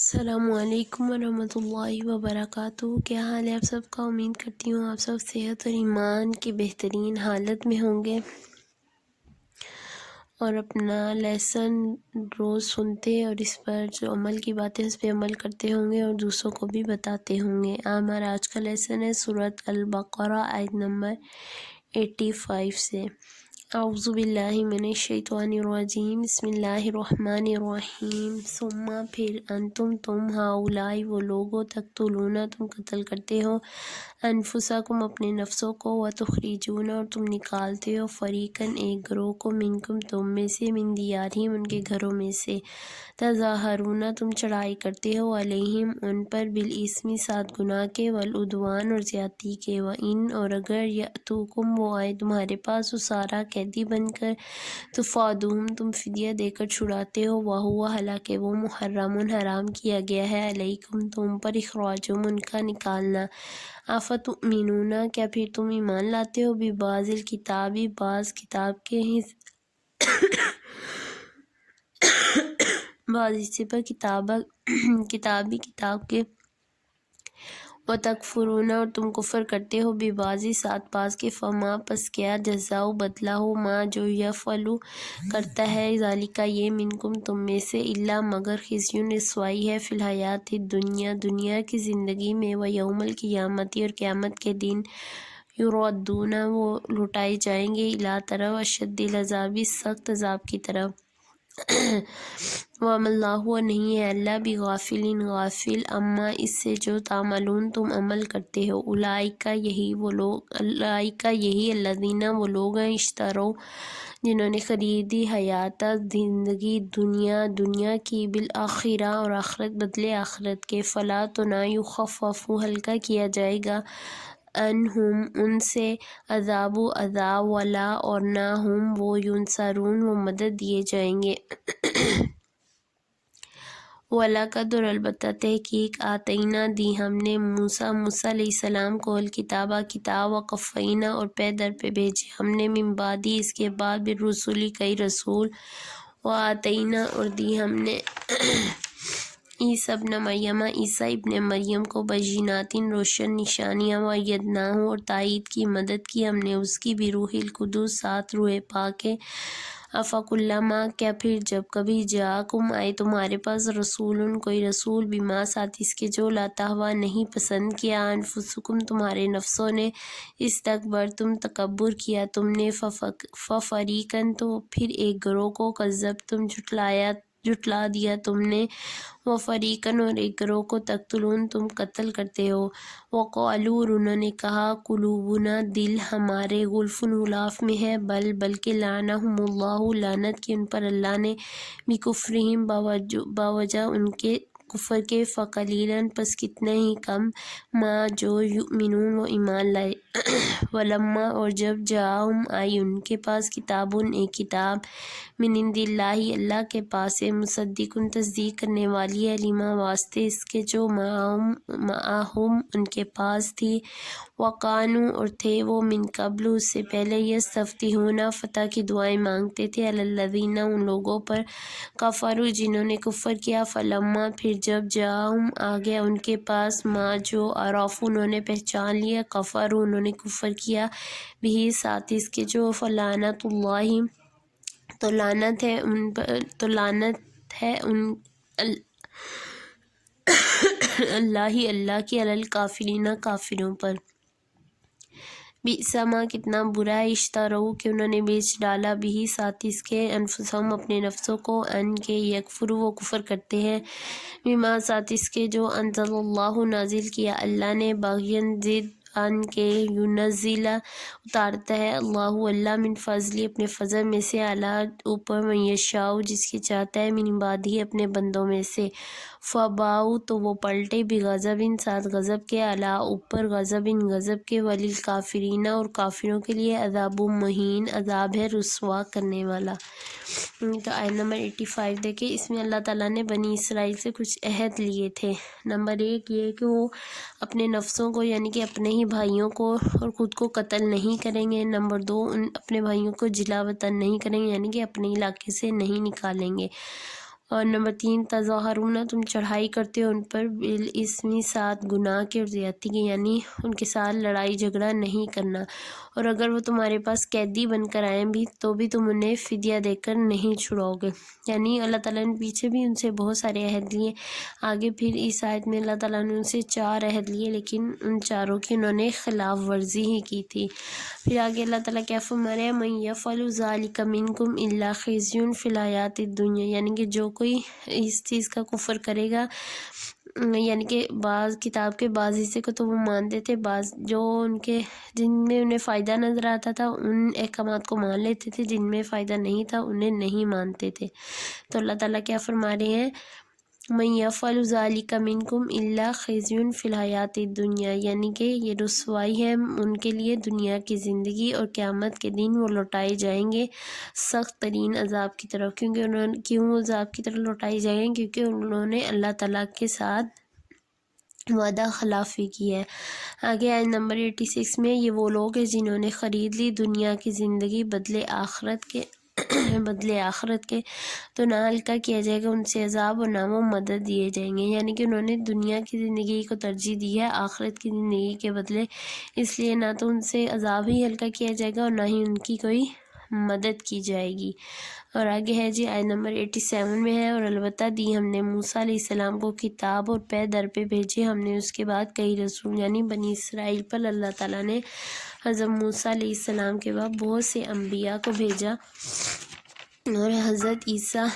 السلام علیکم ورحمۃ اللہ وبرکاتہ۔ کیا حال ہے آپ سب کا؟ امید کرتی ہوں آپ سب صحت اور ایمان کی بہترین حالت میں ہوں گے اور اپنا لیسن روز سنتے اور اس پر جو عمل کی باتیں اس پہ عمل کرتے ہوں گے اور دوسروں کو بھی بتاتے ہوں گے۔ ہمارا آج کا لیسن ہے سورۃ البقرہ آیت نمبر 85 سے۔ اعوذ باللہ من الشیطان الرجیم، بسم اللہ الرحمن الرحیم۔ ثم پھر انتم تم ہؤلاء وہ لوگو تقتلون تم قتل کرتے ہو انفسکم اپنے نفسوں کو وتخرجون اور تم نکالتے ہو فریقاً ایک گروہ کو منکم تم میں سے من دیارہم ان کے گھروں میں سے تظاہرون تم چڑھائی کرتے ہو علیہم ان پر بالاسم ساتھ گناہ کے والعدوان اور زیادتی کے وان اور اگر یأتوکم وہ آئے تمہارے پاس اسارا قیدی بن کر تفادوہم تم فدیہ دے کر چھڑاتے ہو وہو حالانکہ وہ محرم حرام کیا گیا ہے علیکم تم پر اخراجہم ان کا نکالنا۔ افتؤمنون کیا پھر تم ایمان لاتے ہو ببعض الکتاب بعض کتاب کے بعض حصے پر کتاب کے وتکفرون اور تم کفر کرتے ہو ببعض ساتھ بعض کے فما پس کیا جزاء بدلہ ہو ما جو یفعل کرتا ہے ذالک یہ منکم تم میں سے الا مگر خزی رسوائی ہے فی الحیات الدنیا دنیا کی زندگی میں ویوم القیامت اور قیامت کے دن یردون وہ لوٹائے جائیں گے الی طرف اشد العذاب سخت عذاب کی طرف۔ وما اللہ اور نہیں ہے اللہ بغافل غافل اما اس سے جو تعملون تم عمل کرتے ہو اولئک یہی الذین وہ لوگ ہیں اشتروا جنہوں نے خریدی حیات زندگی دنیا کی بالآخرہ اور آخرت بدلے آخرت کے فلا تو نہ یخفف ہلکا کیا جائے گا عنہم ان سے عذاب ولا اور نہ ہم وہ ینصرون وہ مدد دیے جائیں گے۔ وَلَقَدْ اور البتہ تحقیق آتینہ دی ہم نے موسیٰ علیہ السلام کو الکتاب کتاب وقفینہ اور پے در پہ بھیجے ہم نے من بعدی اس کے بعد بالرسل کئی رسول وآتینہ اور دی ہم نے عیسیٰ ابن مریم عیسیٰ ابن مریم کو بینات روشن نشانیاں وایدناہ اور تائید کی مدد کی ہم نے اس کی بروح القدس ساتھ روح پاک افکلما کیا پھر جب کبھی جاءکم آئے تمہارے پاس رسول کوئی رسول بما ساتھ اس کے جو لا تہویٰ نہیں پسند کیا انفسکم تمہارے نفسوں نے استکبرتم تکبر کیا تم نے ففریقاً تو پھر ایک گروہ کو کذبتم جھٹلا دیا تم نے وفریقاً اور ایک گروہ کو تقتلون تم قتل کرتے ہو وقالوا اور انہوں نے کہا قلوبنا دل ہمارے غلف غلاف میں ہے بلکہ لعنہم اللہ لعنت کی ان پر اللہ نے بکفرہم باوجہ ان کے کفر کے فقلیلاً پس کتنے ہی کم ما جو یؤمنون وہ ایمان لائے ولما اور جب جاءہم آئی ان کے پاس کتابن ایک کتاب من عند اللہ کے پاس ہے مصدق تصدیق کرنے والی ہے لما واسطے اس کے جو معہم ان کے پاس تھی وقانو اور تھے وہ من قبل اس سے پہلے یستفتحون فتح کی دعائیں مانگتے تھے علی الذین ان لوگوں پر کفروا جنہوں نے کفر کیا فلما پھر جب جاءہم آ گیا ان کے پاس ما جو عرفوا انہوں نے پہچان لیا کفروا انہوں نے کفر کیا بھی ساتھ اس کے جو فلعنت اللہ تو لعنت ہے ان پر اللہ کی علی الکافرین کافروں پر۔ بئس ما کتنا برا ہے اشتروا کہ انہوں نے بیچ ڈالا بھی ساتھ اس کے انفسہم اپنے نفسوں کو ان کے یکفروا وہ کفر کرتے ہیں بما ساتھ اس کے جو انزل اللہ نازل کیا اللہ نے بغین ضد ان کے ینزل اتارتا ہے اللہ من فضلی اپنے فضل میں سے اعلیٰ اوپر من یشاء جس کی چاہتا ہے من عبادہ اپنے بندوں میں سے فباؤ تو وہ پلٹے بغضب ساتھ غضب کے اعلیٰ اوپر غضب کے وللکافرین اور کافروں کے لیے عذاب مہین عذاب ہے رسوا کرنے والا۔ تو آیت نمبر 85 دیکھیں اس میں اللہ تعالیٰ نے بنی اسرائیل سے کچھ عہد لیے تھے۔ نمبر 1 یہ کہ وہ اپنے نفسوں کو یعنی کہ اپنے ہی بھائیوں کو اور خود کو قتل نہیں کریں گے۔ نمبر 2 اپنے بھائیوں کو جلا وطن نہیں کریں گے یعنی کہ اپنے علاقے سے نہیں نکالیں گے۔ اور نمبر 3 تظاہرون، تم چڑھائی کرتے ہو ان پر بالاسمی ساتھ گناہ کے اور زیادتی کے، یعنی ان کے ساتھ لڑائی جھگڑا نہیں کرنا، اور اگر وہ تمہارے پاس قیدی بن کر آئیں بھی تو بھی تم انہیں فدیہ دے کر نہیں چھڑاؤ گے، یعنی اللہ تعالیٰ نے پیچھے بھی ان سے بہت سارے عہد لیے، آگے پھر اس آیت میں اللہ تعالیٰ نے ان سے 4 عہد لیے، لیکن ان چاروں کی انہوں نے خلاف ورزی ہی کی تھی۔ پھر آگے اللہ تعالیٰ کیا فرما رہے ہیں، مَن یفعل ذَلِکَ مِنکُمْ إِلَّا خِزْیٌ فِی الْحَیَاۃِ الدُّنْیَا، یعنی کہ جو کوئی اس چیز کا کفر کرے گا، یعنی کہ بعض کتاب کے بعض حصے کو تو وہ مانتے تھے، بعض جو ان کے جن میں انہیں فائدہ نظر آتا تھا ان احکامات کو مان لیتے تھے، جن میں فائدہ نہیں تھا انہیں نہیں مانتے تھے۔ تو اللہ تعالیٰ کیا فرما رہے ہیں، مَن یفعل ذَلِکَ مِنکُمْ إِلَّا خِزْیٌ فِی الْحَیَاۃِ الدُّنْیَا، یعنی کہ یہ رسوائی ہے ان کے لیے دنیا کی زندگی، اور قیامت کے دن وہ لوٹائے جائیں گے سخت ترین عذاب کی طرف، کیوں عذاب کی طرف لوٹائے جائیں گے، کیونکہ انہوں نے اللہ تعالیٰ کے ساتھ وعدہ خلافی کی ہے۔ آگے آیت نمبر 86 میں، یہ وہ لوگ ہیں جنہوں نے خرید لی دنیا کی زندگی بدلے آخرت کے تو نہ ہلکا کیا جائے گا ان سے عذاب اور نہ وہ مدد دیے جائیں گے، یعنی کہ انہوں نے دنیا کی زندگی کو ترجیح دی ہے آخرت کی زندگی کے بدلے، اس لیے نہ تو ان سے عذاب ہی ہلکا کیا جائے گا اور نہ ہی ان کی کوئی مدد کی جائے گی۔ اور آگے ہے جی آیت نمبر 87 میں ہے، اور البتہ دی ہم نے موسیٰ علیہ السلام کو کتاب اور پے در پہ بھیجے ہم نے اس کے بعد کئی رسول، یعنی بنی اسرائیل پر اللہ تعالیٰ نے حضرت موسیٰ علیہ السلام کے بعد بہت سے انبیاء کو بھیجا، اور حضرت عیسیٰ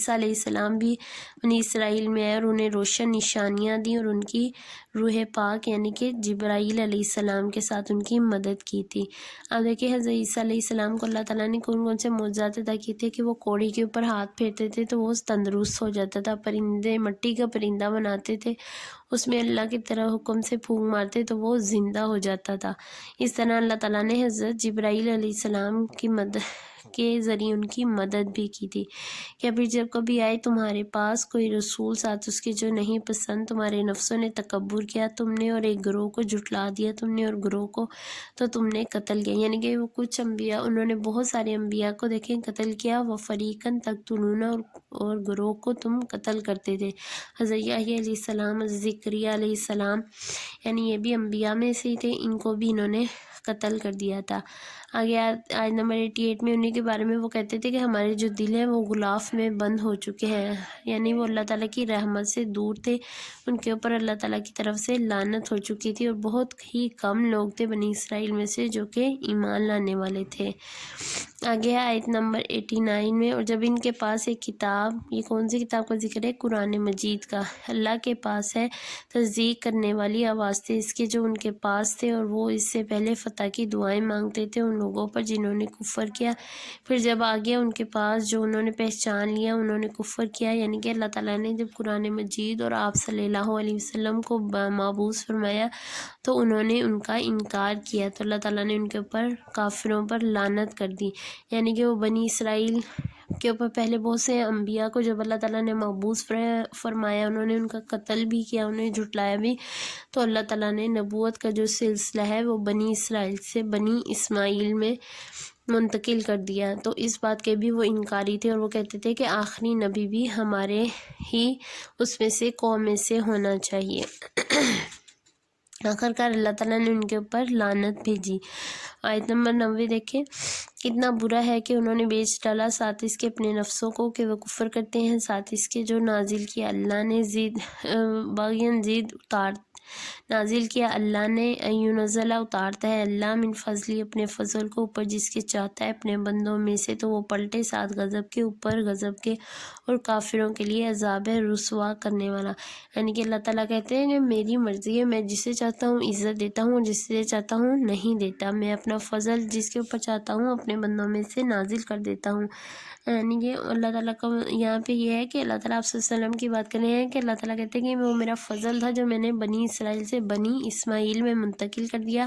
علیہ السلام بھی بنی اسرائیل میں آئے اور انہیں روشن نشانیاں دیں، اور ان کی روح پاک یعنی کہ جبرائیل علیہ السلام کے ساتھ ان کی مدد کی تھی۔ اب دیکھیں حضرت عیسیٰ علیہ السلام کو اللہ تعالیٰ نے کون کون سے معجزات عطا کیے تھے کہ وہ کوڑی کے اوپر ہاتھ پھیرتے تھے تو وہ تندرست ہو جاتا تھا، پرندے مٹی کا پرندہ بناتے تھے، اس میں اللہ کی طرح حکم سے پھونک مارتے تو وہ زندہ ہو جاتا تھا۔ اس طرح اللہ تعالیٰ نے حضرت جبرائیل علیہ السلام کی مدد کے ذریعے ان کی مدد بھی کی تھی۔ کہ پھر جب کبھی آئے تمہارے پاس کوئی رسول ساتھ اس کے جو نہیں پسند تمہارے نفسوں نے تکبر کیا تم نے، اور ایک گروہ کو جھٹلا دیا تم نے اور گروہ کو تو تم نے قتل کیا، یعنی کہ وہ کچھ انبیاء انہوں نے بہت سارے انبیاء کو دیکھیں قتل کیا، وفریقاً تقتلون اور گروہ کو تم قتل کرتے تھے، حضرت یحییٰ علیہ السلام، حضرت زکریا علیہ السلام، یعنی یہ بھی انبیاء میں سے ہی تھے، ان کو بھی انہوں نے قتل کر دیا تھا۔ آگے آیت نمبر 88 میں انہیں کے بارے میں وہ کہتے تھے کہ ہمارے جو دل ہیں وہ غلاف میں بند ہو چکے ہیں، یعنی وہ اللہ تعالیٰ کی رحمت سے دور تھے، ان کے اوپر اللہ تعالیٰ کی طرف سے لعنت ہو چکی تھی، اور بہت ہی کم لوگ تھے بنی اسرائیل میں سے جو کہ ایمان لانے والے تھے۔ آگے آیت نمبر 89 میں، اور جب ان کے پاس ایک کتاب، یہ کون سی کتاب کا ذکر ہے، قرآن مجید کا، اللہ کے پاس ہے، تصدیق کرنے والی آواز تھے اس کے جو ان کے پاس تھے، اور وہ اس سے پہلے فتح کی دعائیں مانگتے تھے ان لوگوں پر جنہوں نے کفر کیا، پھر جب آ گیا ان کے پاس جو انہوں نے پہچان لیا انہوں نے کفر کیا، یعنی کہ اللہ تعالیٰ نے جب قرآن مجید اور آپ صلی اللہ علیہ وسلم کو مبعوث فرمایا تو انہوں نے ان کا انکار کیا، تو اللہ تعالیٰ نے ان کے اوپر کافروں پر لعنت کر دی، یعنی کہ وہ بنی اسرائیل کے اوپر پہلے بہت سے انبیاء کو جب اللہ تعالیٰ نے مبعوث فرمایا انہوں نے ان کا قتل بھی کیا، انہیں جھٹلایا بھی، تو اللہ تعالیٰ نے نبوت کا جو سلسلہ ہے وہ بنی اسرائیل سے بنی اسماعیل میں منتقل کر دیا، تو اس بات کے بھی وہ انکاری تھے، اور وہ کہتے تھے کہ آخری نبی بھی ہمارے ہی اس میں سے قوم میں سے ہونا چاہیے۔ آخرکار اللہ تعالیٰ نے ان کے اوپر لعنت بھیجی۔ آیت نمبر 90 دیکھیں، کتنا برا ہے کہ انہوں نے بیچ ڈالا ساتھ اس کے اپنے نفسوں کو کہ وہ کفر کرتے ہیں ساتھ اس کے جو نازل کیا اللہ نے نازل کیا اللہ نے ینزلہ اتارتا ہے اللہ من فضلی اپنے فضل کو اوپر جس کے چاہتا ہے اپنے بندوں میں سے، تو وہ پلٹے ساتھ غضب کے اوپر غضب کے، اور کافروں کے لیے عذاب ہے رسوا کرنے والا، یعنی کہ اللہ تعالیٰ کہتے ہیں کہ میری مرضی ہے، میں جسے چاہتا ہوں عزت دیتا ہوں، جسے چاہتا ہوں نہیں دیتا، میں اپنا فضل جس کے اوپر چاہتا ہوں اپنے بندوں میں سے نازل کر دیتا ہوں، یعنی کہ اللہ تعالیٰ کا یہاں پہ یہ ہے کہ اللہ تعالیٰ آپ صلی اللہ علیہ وسلم کی بات کر رہے ہیں کہ اللہ تعالیٰ کہتے ہیں کہ وہ میرا فضل تھا جو میں نے بنی اسرائیل سے بنی اسماعیل میں منتقل کر دیا،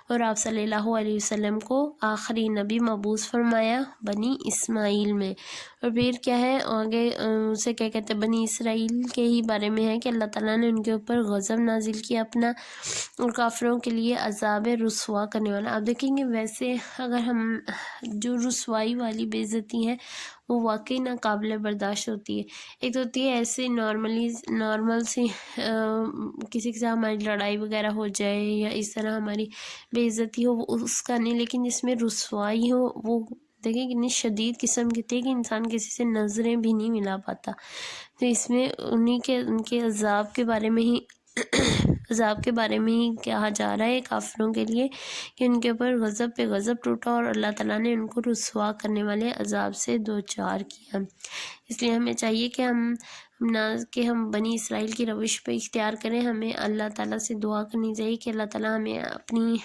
اور آپ صلی اللہ علیہ وسلم کو آخری نبی مبعوث فرمایا بنی اسماعیل میں۔ اور پھر کیا ہے آگے اسے کیا کہتے ہیں، بنی اسرائیل کے ہی بارے میں ہے کہ اللہ تعالیٰ نے ان کے اوپر غضب نازل کیا اپنا، اور کافروں کے لیے عذاب رسوا کرنے والا۔ آپ دیکھیں گے ویسے اگر ہم جو رسوائی والی بے عزتی ہے وہ واقعی ناقابل برداشت ہوتی ہے۔ ایک تو ہوتی ہے ایسے نارمل سی کسی کے ساتھ ہماری لڑائی وغیرہ ہو جائے یا اس طرح ہماری بے عزتی ہو، وہ اس کا نہیں، لیکن جس میں رسوائی ہو وہ دیکھیں کتنی شدید قسم کی تھی کہ انسان کسی سے نظریں بھی نہیں ملا پاتا۔ تو اس میں ان کے عذاب کے بارے میں ہی عذاب کے بارے میں ہی کہا جا رہا ہے کافروں کے لیے کہ ان کے اوپر غضب پہ غضب ٹوٹا اور اللہ تعالیٰ نے ان کو رسوا کرنے والے عذاب سے دوچار کیا۔ اس لیے ہمیں چاہیے کہ ہم بنی اسرائیل کی روش پہ اختیار کریں۔ ہمیں اللہ تعالیٰ سے دعا کرنی چاہیے کہ اللہ تعالیٰ ہمیں اپنی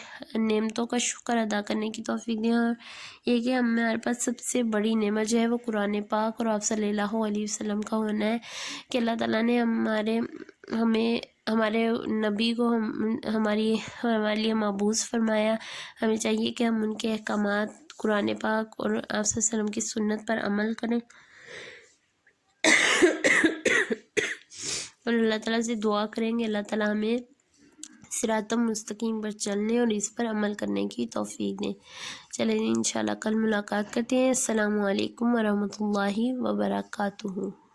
نعمتوں کا شکر ادا کرنے کی توفیق دیں، اور یہ کہ ہمارے پاس سب سے بڑی نعمت جو ہے وہ قرآن پاک اور آپ صلی اللہ علیہ وسلم کا ہونا ہے، کہ اللہ تعالیٰ نے ہمارے نبی کو ہمارے لیے مبعوث فرمایا۔ ہمیں چاہیے کہ ہم ان کے احکامات قرآن پاک اور آپ صلی اللہ علیہ وسلم کی سنت پر عمل کریں، اور اللہ تعالیٰ سے دعا کریں گے اللہ تعالیٰ ہمیں صراط مستقیم پر چلنے اور اس پر عمل کرنے کی توفیق دیں۔ چلیں انشاءاللہ کل ملاقات کرتے ہیں۔ السلام علیکم ورحمۃ اللہ وبرکاتہ۔